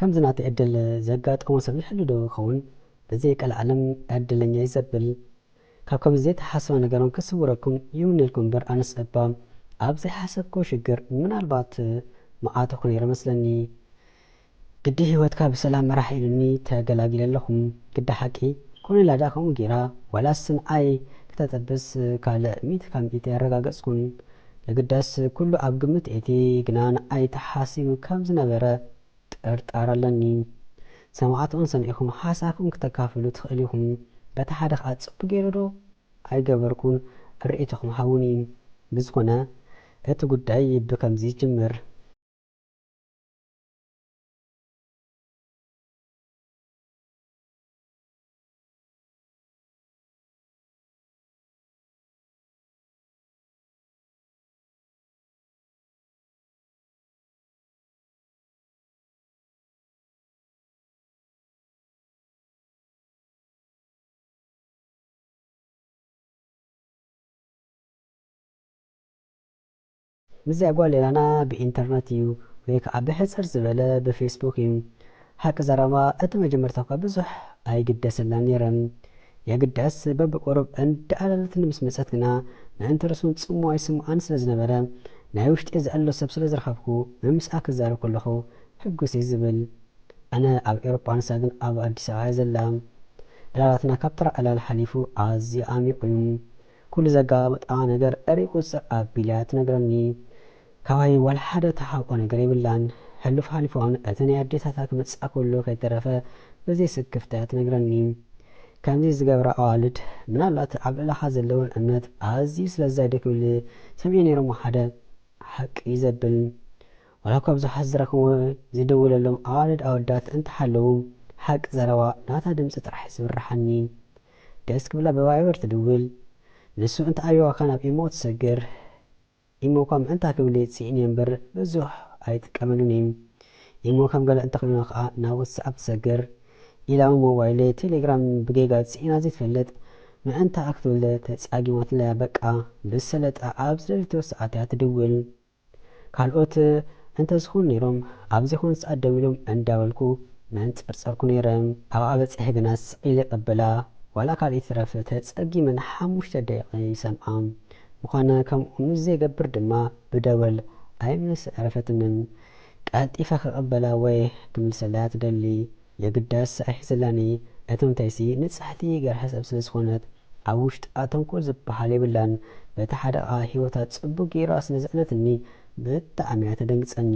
كم زنات أدل زقات أو سبيل حلو دو خون بزيك العالم أدلني يزبل كابكم زيت حسوا نجارون كسوركم يونيلكم بر أنس أبام أبزي حسب كوشجر من البعض معاتكم يرمسلني قدي هوتك بسلام راح إلني تجلاجل لهم قد حكي كون لا داكم جرا ولا سن أي كتتبس كال ميت كم يترجع جسكن لقداس كله أبجمت إتي جنان أي تحاسب كم زنبرة أرتارلني سمعت أنسان إخم حاسكم كتكافلوا تخليهم بتحدث أتصب جيرو أي جبركون رأيتهم حاوني بزقنا أتقول داي بكم زي جمر مزي أقول أنا بإنترنتيو ويك أبحث زبالة بفيسبوك هكذا رما أتم جمرتك بزح أي قداس اللانيرم يا قداس باب قرب أنت على تلمس مساتنا أنت رسول تسمو يسمو أنس زنبرة نايوشت إذا قال له سبسل زرخبكو ممس أكزار كله حقو سيزبل أنا أب أوروبا نساقن أب أديس عايز اللام دلالتنا كبتر على الحليفو عزي آمي قيوم كل زقا متعا نقر أريقوس أب بلات نقرني كواي والحادة تحاقو نقري باللان حلوف حليفوان أتني أديس هتاك متسأكولو كي ترفا بزي سكفتات نقرني كان زي زقابرا أوالد من الله تعب إلا حاز اللون أمنات عزي سلزاي دكولي سمعني رمو حدا حق يزبل ولكو أبزو حزركم زي دول اللهم أوالد أودات انت حلوم حق زروا ناتا دمسة رح يسبر رحني داسك بلا بواعبر تدول نسو انت أيوة كان بإيمو تسجر إيمو كام انت كبلي تسيني ينبر بزوح أيت كاملونيم إيمو كام قال انت خلونا خاء ناوس أب تسجر إلى موبايلي تيليجرام بجيجا تسينا زي تفلت ما انت أكتول تساقي مطلع بقى بسلت أبز للتوسعات تدول ካልኦት እንተዝኹን ነይሮም ኣብዚ ኹን ዝኣደው እንዳበልኩ ምእንቲ ፅርፀርኩ ነይረም ኣብ ኣበፅሒ ግና ስኢለ ቀበላ ዋላ ካልእ ትረፍ ተፀጊመን 5 ደቂቕ ይሰምዓ ምዃነ ከምኡ ምዘይገብር ድማ ብደወል ኣይምስ ዕረፈትንን ቀልጢፈ ከቐበላ ወይ ክምልሰላ ትደሊ የግዳስ ኣይሕዘላኒ እትምንተይሲ ንፅሕቲ ገርሐ ሰብ ስለ ዝኾነት ኣብ ውሽጣ ተንኮል ዝበሃል የብላን በቲ ሓደቓ ሂወታት ፅቡቅ ጌራ ስለ ዘዕነትኒ ብጣዕሚ እያ ተደንግፀኒ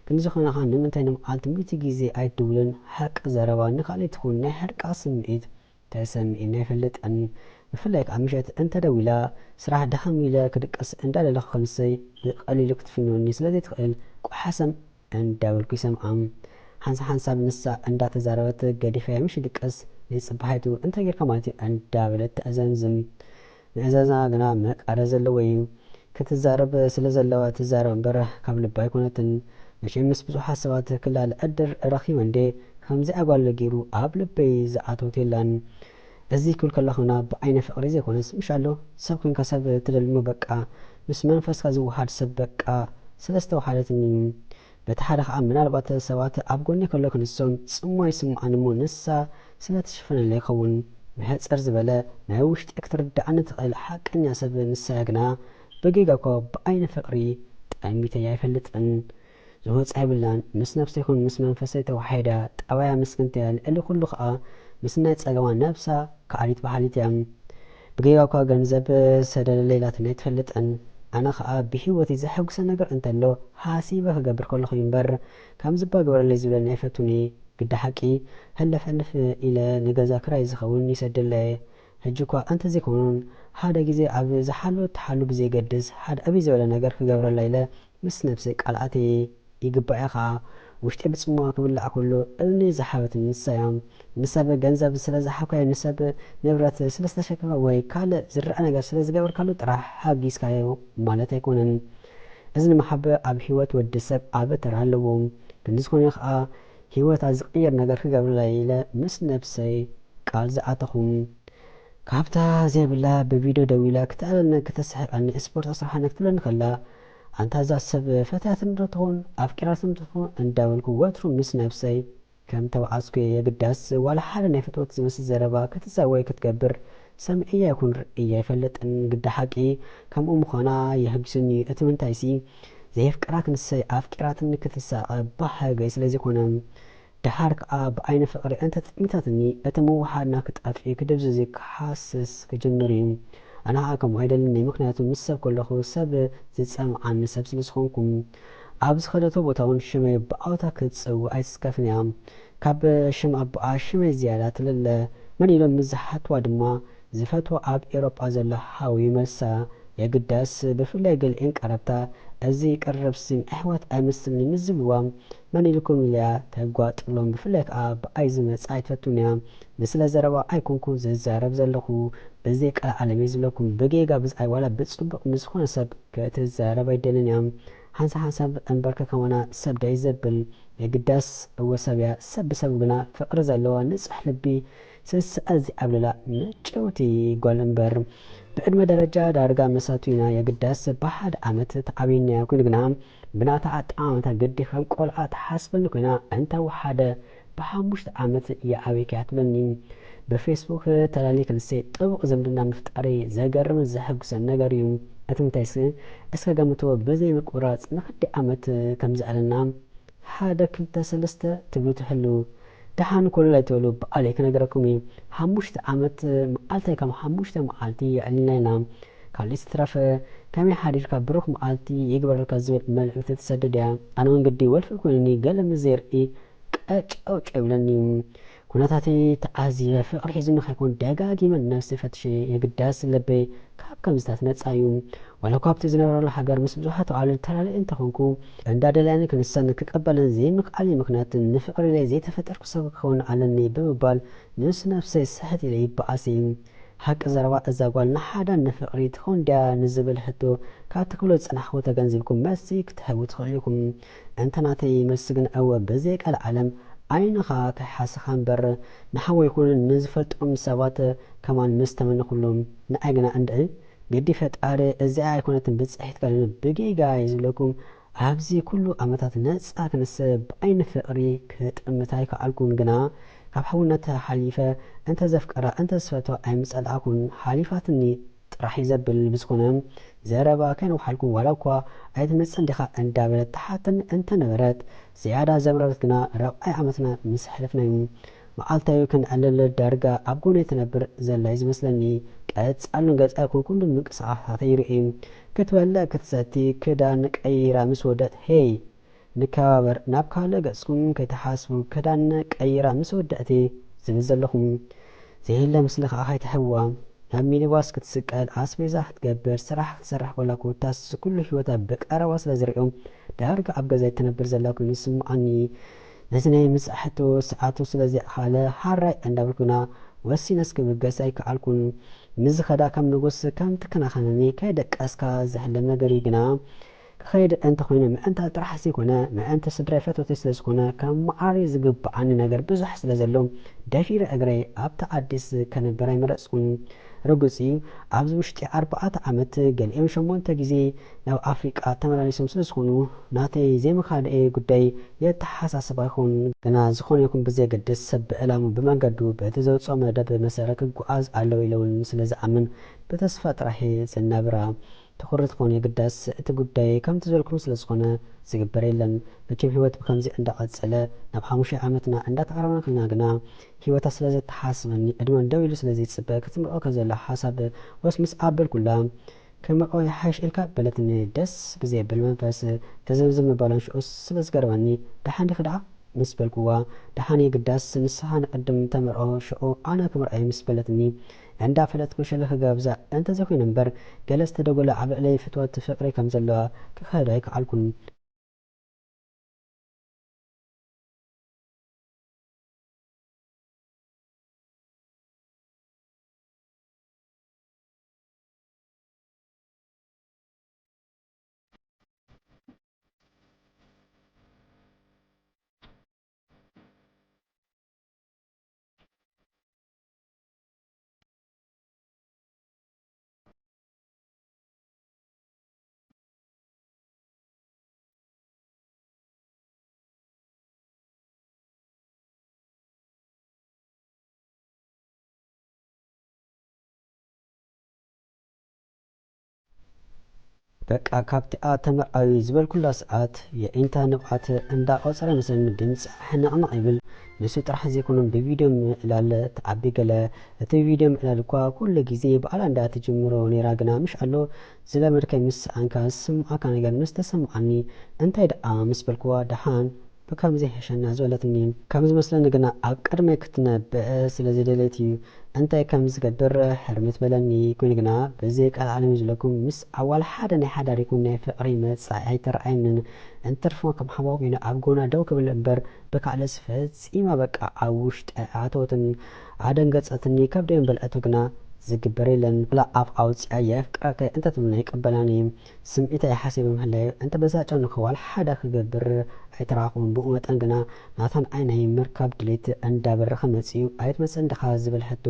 ክንዝኾነ ኸ ንምንታይ ንመዓልቲ 100 ግዜ ኣይትድውልን ሓቂ ዘረባ ንኻልእ ትኹን ናይ ሕርቃ ስምዒት ተሰሚዒና ኣይፈልጥን ብፍላይ ከዓ ምሸት እንተደዊላ ስራሕ ደኸም ኢለ ክድቀስ እንዳደለኹ ክንሰይ ብቐሊሉ ክትፍኖኒ ስለዘይትኽእል ቋሓሰም እንዳበልኩ ይሰምዓ ሓንሳብ ንሳ እንዳተዛረበት ገዲፈያ ምሽ ድቀስ ንፅባሓይቱ እንታይ ጌርካ ማለት እዩ እንዳበለት ተኣዘንዝም ንእዛዝና ግና መቃረ ዘለዎ እዩ ክትዛረብ ስለ ዘለዋ ትዛረብ እምበር ካብ ልባ ኣይኮነትን መቼም ምስ ብዙሓት ሰባት ክላል ዕድር ረኺበ እንዴ ከምዚ ኣጓለ ገይሩ ኣብ ልበይ ዝኣተወት የላን እዚ ክብል ከለኹና ብዓይነ ፍቕሪ ዘይኮነስ ምሻሎ ሰብ ኮንካ ሰብ ትደልሞ በቃ ምስ መንፈስካ ዝወሓድ ሰብ በቃ ስለዝተወሓደትኒ በቲ ሓደ ከዓ ምናልባት ሰባት ኣብ ጎኒ ከሎ ክንሶም ፅሟይ ይስምዓን እሞ ንሳ ስለትሽፈነለ ይኸውን ብሕፅር ዝበለ ናይ ውሽጢ ክትርዳእኒ ትኽእል ሓቀኛ ሰብ ንሳ ግና በጌጋ እኳ ብዓይነ ፍቕሪ ጠሚተይ ኣይፈልጥን ዝወፅ ኣይብላን ምስ ነፍሰይ ይኹን ምስ መንፈሰይ ተዋሒዳ ጠባያ ምስክንተያ ልዕሊ ኩሉ ከዓ ምስ ናይ ፀገማ ነብሳ ከኣሊት በሓሊት እያ ብጌጋ እኳ ገንዘብ ሰደለሌላትን ኣይትፈልጥን ኣነ ከዓ ብሂወተይ ዘሐጉሰ ነገር እንተሎ ሓሲበ ክገብር ከለኹ እምበር ከም ዝባ ግበረለይ ዝብለኒ ኣይፈቱኒ ግዲ ሓቂ ሕልፍ ኢለ ንገዛ ክራይ ዝኸውን ይሰድለየ ሕጂ እኳ እንተዘይኮኑን ሓደ ግዜ ኣብ ዝሓለወ ተሓሉ ብዘይገድስ ሓደ ኣብይ ዝበለ ነገር ክገብረላ ኢለ ምስ ነብሰይ ቃልኣተ ይግባእያ ከዓ ውሽጢ ብፅሙዋ ክብላዕ ከሎ እልኒ ዝሓበትኒ ንሳ እያ ንሰብ ገንዘብ ስለ ዝሓብካዮ ንሰብ ንብረት ስለ ዝተሸከመ ወይ ካልእ ዝረአ ነገር ስለ ዝገበርካሉ ጥራሕ ሓጊዝካዮ ማለት ኣይኮነን እዚ ንመሓበ ኣብ ሂወት ወዲ ሰብ ኣበተር ኣለዎ ክንዝኾነ ከዓ ሂወታ ዝቕየር ነገር ክገብረላ ኢለ ምስ ነብሰይ ቃል ዝኣተኹም ካብታ ዘይብላ ብቪድዮ ደው ኢላ ክትኣለነ ክተስሕቀኒ ስፖርት ኣስራሓነ ክትብለኒ ከላ ኣንታ እዛ ሰብ ፈታትን ዶ ትኾን ኣፍቂራትን ትኾን እንዳበልኩ ወትሩ ምስ ነብሰይ ከም ተባዓስኩ የግዳስ ዋላ ሓደ ናይ ፍትወት ዝመስል ዘረባ ክትዛወይ ክትገብር ሰምዕያ ይኩን ርእያ ኣይፈልጥን ግዲ ሓቂ ከምኡ ምዃና የህግስኒ እቲ ምንታይሲ ዘየፍቅራ ክንሰይ ኣፍቂራትኒ ክትሳቐ ባሃገይ ስለዘይኮነ ድሓር ከዓ ብዓይነ ፍቕሪ እንተ ጥሚታትኒ እቲ ምውሓድና ክጠፍኢ ክድብዝዚ ክሓስስ ክጅምር እዩ ኣነ ከዓ ከምኡ ኣይደልኒ ምክንያቱ ምስ ሰብ ከለኹ ሰብ ዝፀምዓኒ ሰብ ስለ ዝኾንኩም ኣብ ዝኸደቶ ቦታ እውን ሽመይ ብኣውታ ክትፅውዕ ኣይትስከፍን እያ ካብ ሽም ኣቦኣ ሽመይ ዝያዳ ትለለ መን ኢሎም ምዝሓትዋ ድማ ዝፈትዎ ኣብ ኤሮጳ ዘሎ ሓዊ መልሳ የግዳስ ብፍላይ ገሊአን ቀረብታ እዚ ቀረብሲ ኣሕዋት ኣይመስልኒ ምስ ዝብልዋ መን ኢልኩም ኢልያ ተጓጥሎም ብፍላይ ከዓ ብኣይ ዝመፅ ኣይትፈቱን እያ ምስለ ዘረባ ኣይኮንኩን ዝዛረብ ዘለኹ በዘይ ቃል ዓለም እየ ዝብለኩም ብጌጋ ብዝኣይ ዋላ ብፅቡቕ ንዝኾነ ሰብ ክትዛረብ ኣይደልን እያ ሓንሳ ሓንሳብ እምበርከ ከመና ሰብ ዳይ ዘብል የግዳስ እወሰብያ ሰብ ብሰብ ግና ፍቕሪ ዘለዋ ንፅሕ ልቢ ስስአዚ ኣብልላ ምጭውቲ ጓል እምበር ብዕድመ ደረጃ ዳርጋ መሳቱ ኢና የግዳስ ብሓደ ዓመት ተዓብይና ኩን ግና ብናታ ኣጠማምታ ግዲ ከም ቆልዓ ተሓስበኒ ኮይና እንተ ወሓደ ብሓሙሽተ ዓመት የዓበይከያ ትብለኒ በፌስቡክ ተላሊ ክንሰይ ጥቡቕ ዝምድና ምፍጣሪ ዘገርምን ዘሐጉሰን ነገር እዩ እቲ ምንታይስ እስከ ገምትዎ በዘይ ምቁራፅ ንኽዲ ዓመት ከም ዝኣለና ሓደ ክልተ ሰለስተ ትብሉ ትሕሉ ድሓን ኮሉ ኣይትበሉ ብኣለይ ክነገረኩም እዩ ሓሙሽተ ዓመት መዓልታይ ከም ሓሙሽተ መዓልቲ የዕልና ኢና ካልእ ዝተረፈ ከመይ ሓዲርካ ብሩኽ መዓልቲ ይግበረልካ ዝብል መልእክቲ ትሰድድ እያ ኣነ እውን ግዲ ወልፊ ኮይኑኒ ገለ ምዘይርኢ ቀጨውጨ ይብለኒ ኩነታተይ ተዓዚበ ፍቕሪ ሒዙኒ ከይኮን ደጋጊመን ነፍሲ ፈትሽ የግዳስ ለበይ ካብ ከምዝታት ነፃ እዩ ዋላ እኳ ኣብቲ ዝነበረሉ ሃገር ምስ ብዙሓት ኣዋልድ ተላልየ እንተኾንኩ እንዳደልያኒ ክንሰን ክቀበልን ዘይምኽኣል ምክንያት ንፍቕሪ ላይ ዘይተፈጠርኩ ሰብ ክኸውን ኣለኒ ብምባል ንስ ነፍሰይ ስሕት ኢለ ይበኣስ ሓቂ ዘረባ እዛ ጓል ንሓዳ ንፍቕሪ ትኾን ድያ ንዝብል ሕቶ ካብቲ ክብሎ ዝፅናሕዎ ተገንዚብኩም መልሲ ክትህቡ ትኽእሉ ኢኹም እንተናተይ መልሲ ግን እወ በዘይ ቃል ዓለም ዓይንኻ ከይሓስኻ እምበር ንሓወይ ይኹን ንዝፈልጦም ሰባት ከማን ምስ ተመኒ ኩሎም ንኣይ ግና እንደ ግዲ ፈጣሪ እዚኣ ኣይኮነትን ብፅሒት ካልኒ ብጌጋ ይዝብለኩም ኣብዚ ኩሉ ዓመታት ነፃ ክንሰ ብዓይኒ ፍቕሪ ክጥምታ ይከኣልኩን ግና ካብ ሓውነት ሓሊፈ እንተ ዘፍቀራ እንተ ዝፈትዋ ኣይምፀልኣኩን ሓሊፋትኒ ጥራሕ ዘብል ብዝኾነ ዘረባ ከይነውሓልኩም ዋላ እኳ ኣይትመፅን ዲኻ እንዳበለት ተሓተኒ እንተነበረት ዝያዳ ዘምረረት ግና ረብዓይ ዓመትና ምስ ሕልፍና እዩ መዓልታዊ ክንዕልል ዳርጋ ኣብ ጎነይ ትነብር ዘላ ዝመስለኒ ቀፃሉን ገፃ ይኩን ኩሉ ምንቅስቓሳት ይርኢ ክትበልዕ ክትሰቲ ክዳን ቀይራ ምስ ወደት ሄይ ንከባበር ናብ ካልእ ገጽኩም ከይተሓስቡ ክዳን ቀይራ ምስ ወደእቲ ዝብል ዘለኹም ዘየለ ምስሊ ከዓ ከይትሕዋ ናብ ሚኒባስ ክትስቀል ኣስቤዛ ክትገብር ስራሕ ክትሰርሕ ኮላ ኮታስ ኩሉ ሂወታ ብቀረባ ስለ ዝሪኦም ዳርጋ ኣብ ገዛይ ትነብር ዘላ ኮይኑ ይስምዓኒ ነዚ ናይ ምፅሓቱ ሰዓቱ ስለዘይኣኻለ ሓራይ እንዳብልኩና ወሲነስ ክብገስ ኣይከኣልኩን ምዝኸዳ ከም ንጉስ ከም ትከናኸነኒ ከይደቀስካ ዘሕልም ነገር ግና ክኸይድ እንተኮይነ ምእንታ ጥራሕ ዘይኮነ ምእንቲ ስድራይ ፈተተይ ስለዝኮነ ከም መዓሪ ዝግብዓኒ ነገር ብዙሕ ስለ ዘሎ ደፊረ እግረይ ኣብቲ ኣዲስ ከነበር ኣይመረፅኩን ርጉፅ ኣብዚ ውሽጢ 4 ዓመት ገሊኦም 8 ግዜ ናብ ኣፍሪቃ ተመላሊሶም ስለዝኾኑ ናተይ ዘይምኻድኤ ጉዳይ የተሓሳስባ ይኹን ግና ዝኾነ ይኹን ብዘይገድስ ሰብ ብዕላሙ ብመንገዱ በቲ ዘውፅኦ መደብ መሰረት ክጓዓዝ ኣለዎ ኢለውን ስለዝኣምን ብተስፋ ጥራሕ ዝናብራ ትኩረት ክኾን የግዳስ እቲ ጉዳይ ከምቲ ዝበልኩም ስለዝኾነ ዝግበር የለን መቸም ሂወት ብከምዚ እንዳቐፀለ ናብ 5 ዓመትና እንዳተቃረበና ከልና ግና ሂወታ ስለዘተሓስበኒ ዕድመን ደው ኢሉ ስለዘይፅበ ክትምርዖ ከዘላ ሓሳብ ወስ ምስ ኣበል ኩላ ክምርዖ ይሓይሽ ኢልካ በለትኒ ደስ ብዘይብል መንፈስ ተዘብዝብ ምባላን ሽዑስ ስለዝገርመኒ ድሓን ክድዓ ምስ በልኩዋ ድሓን የግዳስ ንስኻ ንቅድም ተምርዖ ሽዑ ኣነ ክምርዐይ ምስ በለትኒ እንዳፈለጥኩ ሸለ ክገብዛ እንተዘይኮይነ እምበር ገለ ዝተደጎለ ኣብ ልዕለይ ፍትወት ፍቅሪ ከም ዘለዋ ክኸዶ ኣይከኣልኩን በቃ ካብቲኣ ተመርዓዊ ዝበልኩላ ሰዓት የኢንታ ንብዓት እንዳቆፀረ ምስልን ድምፂ ሕንቕንቕ ይብል ንሱ ጥራሕ ዘይኮኑን ብቪድዮ ምእላል ተዓቢ ገለ እቲ ቪድዮ ምእላል እኳ ኩሉ ግዜ በዓላ እንዳትጅምሮ ነይራ ግና ምሽ ኣሎ ዝለመድከይ ምስ ሰኣንካ ዝስምዓካ ነገር ምስ ተሰምዓኒ እንታይ ደኣ ምስ በልክዋ ደሓን ብከምዚ ሕሸና ዝበለትኒ ከም ዝመስለኒ ግና ኣብ ቅድመይ ክትነብአ ስለዘደለይቲ እዩ እንታይ ከም ዝገብር ሕርምት በለኒ ኮይኑ ግና በዘይ ቃል ዓለም ዘለኩም ምስ ኣዋል ሓደ ናይ ሓዳር ይኩን ናይ ፍቕሪ መጻኢ ኣይተረኣየንን እንተርፎ ከም ሓባው ኮይኑ ኣብ ጎና ደው ክብል እምበር ብካልእ ፈፂማ በቃ ኣብ ውሽጢ ኣተወትን ኣደንገፀትኒ ከብደዮም በልአቱ ግና ዝግበር የለን ላ ኣብ ኣውፅኣ የፍቅረከ እንተ ትብል ይቅበላኒ ስምዒተይ ሓሲበ ምህላዩ እንተ በሳጨው ንክዋል ሓደ ክገብር ኣይተራኹም ብኡ መጠን ግና ናታን ዓይናይ ምርካብ ድሌት እንዳበረኸ መፅኡ ኣይትመፅእ እንድኻ ዝብል ሕቶ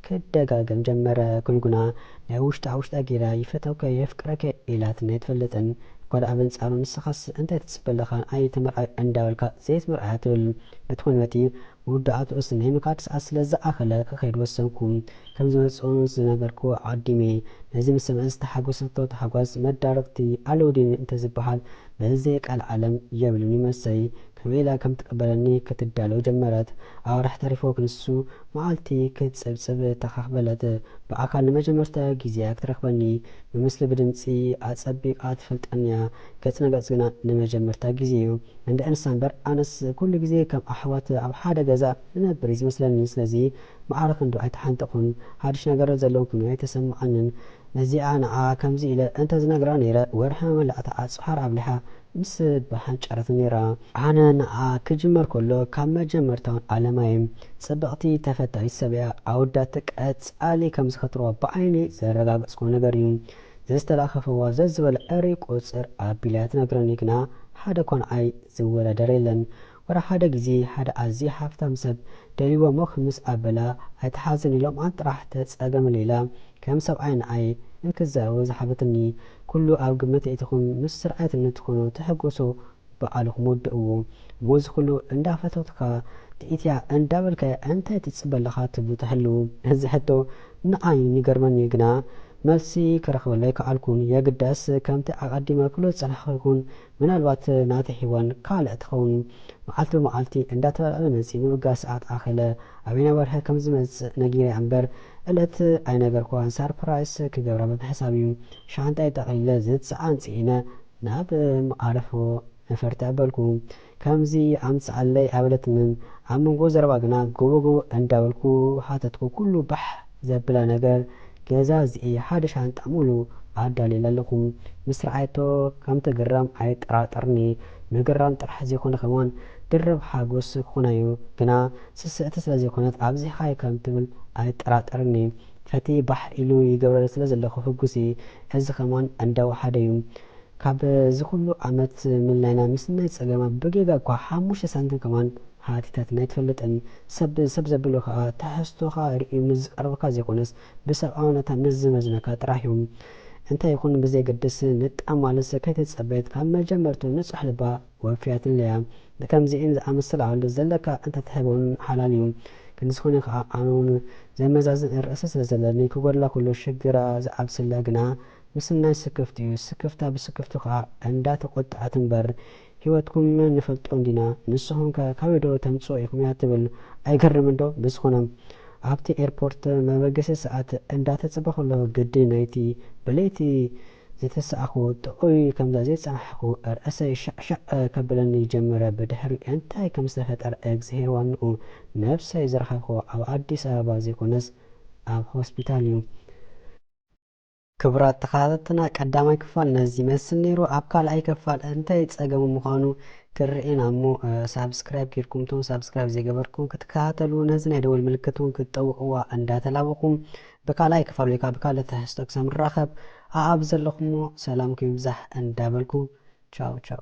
ክደጋገም ጀመረ ኮይኑ ግና ናይ ውሽጣ ጌራ ይፈተውከ የፍቅረከ ኢላት ናይ ትፈልጥን ጓል ኣብ ኣንጻሩ ንስኻስ እንታይ ትፅበለኻ ኣይ ተመርዓዊ እንዳበልካ ዘይትምርዓያ ትብል እትኾን መቲ ውዳኣቱ እስ ናይ ምካድ ሰዓት ስለዝኣኸለ ክኸይድ ወሰንኩም ከም ዝመፅኡ ዝነበርኩ ዓዲሜ ነዚ ምስ ሰምዐ ዝተሓጎሰቶ ተሓጓስ መዳረቕቲ ኣለውድን እንተዝበሃል በዘይ ቃል ዓለም የብልን ይመሰይ ከመኢላ ከም ትቀበለኒ ክትዳለው ጀመረት ኣዋርሕ ተሪፎ ክንሱ መዓልቲ ክትፅብፅብ ተኻኽበለት ብኣካል ንመጀመርታ ጊዜ ክትረኽበኒ ብምስሊ ብድምፂ ኣፀቢቓ ትፈልጠንያ ገጽ ንገጽ ግና ንመጀመርታ ጊዜ እዩ እንደ እንሳ እምበር ኣነስ ኩሉ ግዜ ከም ኣሕዋት ኣብ ሓደ ገዛ ንነብር እዩ ዝመስለኒ ስለዚ መዓርኽ እንዶ ኣይተሓንጠኹን ሓድሽ ነገር ዘለዎም ኩኑ ኣይተሰምዓንን ነዚኣ ንዓ ከምዚ ኢለ እንተ ዝነግራ ነይረ ወርሒ መመላእታ ኣፅሓር ኣብሊሓ ምስ ባሓንጨረት ነይራ ኣነ ንዓ ክጅመር ከሎ ካብ መጀመርታውን ኣለማይ ፅብቕቲ ተፈታዊት ሰብያ ኣውዳት ቀፃሊ ከም ዝኸትርዋ ብዓይኒ ዘረጋገፅኩ ነገር እዩ ዘዝተላኸፈዋ ዘዝበለ ዕሪ ቁፅር ኣቢላ ትነግረኒ ግና ሓደ ኮንዓይ ዝወዳደር የለን ወራ ሓደ ጊዜ ሓደ ኣዝዩ ሃብታም ሰብ ደሊዎ ሞኽ ምስ ኣበላ ኣይተሓዝን ኢሎም ኣን ጥራሕ ተፀገም ሌላ ከም ሰብኣይ ንዓይ ንክዛረቡ ዝሓበትኒ ኩሉ ኣብ ግምት እትኹም ምስ ስርዓት እንትኾኑ ተሕጎሶ በዓልኹም ወድእዎ ብወዚ ኩሉ እንዳፈተትካ ትኢትያ እንዳበልከ እንታይ ትፅበለኻ ትብሉ ተህልው እዚ ሕቶ ንዓይ ይገርመኒ ግና መልሲ ክረኽበለይ ከኣልኩን የግዳስ ከምቲ ኣቐዲመ ክሎ ፀናሕኹን ምናልባት ናቲ ሒወን ካልእ ትኸውን መዓልቲ ብመዓልቲ እንዳተባልዐ መፂ ብምጋ ሰዓት ኣኸለ ኣበይና ወርሒ ከም ዝመፅእ ነጊረ እምበር ዕለት ኣይነገርኳን ሰርፕራይስ ክገብራ በብሕሳብ እዩ ሻንጣይ ጠቕሊለ ዝፀዓን ፅኢነ ናብ መዓረፎ ነፈርቲ ኣበልኩ ከምዚ ኣምፅዓለይ ኣበለትምን ኣብ መንጎ ዘረባ ግና ጎቦ እንዳበልኩ ሓተትኩ ኩሉ ባሕ ዘብላ ነገር ገዛ እዚኢ ሓደ ሻንጣ ሙሉ ኣዳሊለ ኣለኹም ምስ ረኣይቶ ከም ትግራም ኣይጠራጠርኒ ምግራም ጥራሕ ዘይኮነ ከማን ድርብ ሓጎስ ክኾናዩ ግና ስስእቲ ስለ ዘይኮነት ኣብዚኻይ ከም ትብል ኣይጠራጠርኒ ፈቲ ባሕ ኢሉ ይገብረ ስለ ዘለኹ ሕጉሲ እዚ ከማን እንዳወሓደ እዩ ካብ ዝኩሉ ዓመት ምልናይና ምስ ናይ ፀገማ ብጌጋ እኳ 5 ሳንቲም ከማን ሃቲታት ናይ ትፈልጥን ሰብ ዘብሎ ከዓ ተሕዝቶኻ ርእዩ ምዝቀርበካ ዘይኮነስ ብሰብኣውነታ ምዝመዝነካ ጥራሕ እዩ እንታይ ይኹን ብዘይገድስ ንጣም ማለት ከይተፀበየት ካብ መጀመርቱ ንጹሕ ልባ ወፍያትን ለያ ከምዚአን ዝኣመሰለ ኣሎ ዘለካ እንተትህበውን ሓላል እዩ ክንዝኾነ ከዓ ኣነውን ዘመዛዝን ርእሰ ስለ ዘለኒ ክጎድላ ኩሉ ሽግራ ዝዓብስላ ግና ምስናይ ስክፍቲ እዩ ስክፍታ ብስክፍቱ ከዓ እንዳተቆጣዓት እምበር ሂወትኩም ንፈልጦ እንዲና ንስኹም ካበዶ ተምፅኦ ኢኹም እያ ትብል ኣይገርምን ዶ ብዝኾነ ኣብቲ ኤርፖርት መበገሲ ሰዓት እንዳተፅበ ከሎ ግዲ ናይቲ በለይቲ ዝተሰኣኹ ጥዑይ ከምዛ ዘይፀናሕኹ ርእሰይ ሻዕሻዕ ከብለኒ ጀመረ ብድሕሪ እንታይ ከም ዝተፈጠረ እግዚኣብሔር ዋንኡ ነብሰይ ዝረኸብኮ ኣብ ኣዲስ ኣበባ ዘይኮነስ ኣብ ሆስፒታል እዩ ክቡራት ተኸታተልና ቀዳማይ ክፋል ነዚ መስል ነይሩ ኣብ ካልኣይ ክፋል እንታይ ፀገሙ ምዃኑ ክርኤና እሞ ሳብስክራይብ ጌርኩም ቶም ሳብስክራይብ ዘይገበርኩም ክትከታተሉ ነዚ ናይ ደወል ምልክቱን ክትጠውቕዋ እንዳተላበኹም ብካልኣይ ክፋል ወይ ከዓ ብካልእ ትሕዝቶ ክሳብ ንራኸብ ኣብ ዘለኹሞ ሰላም ክብዛሕ እንዳበልኩ ቻው ቻው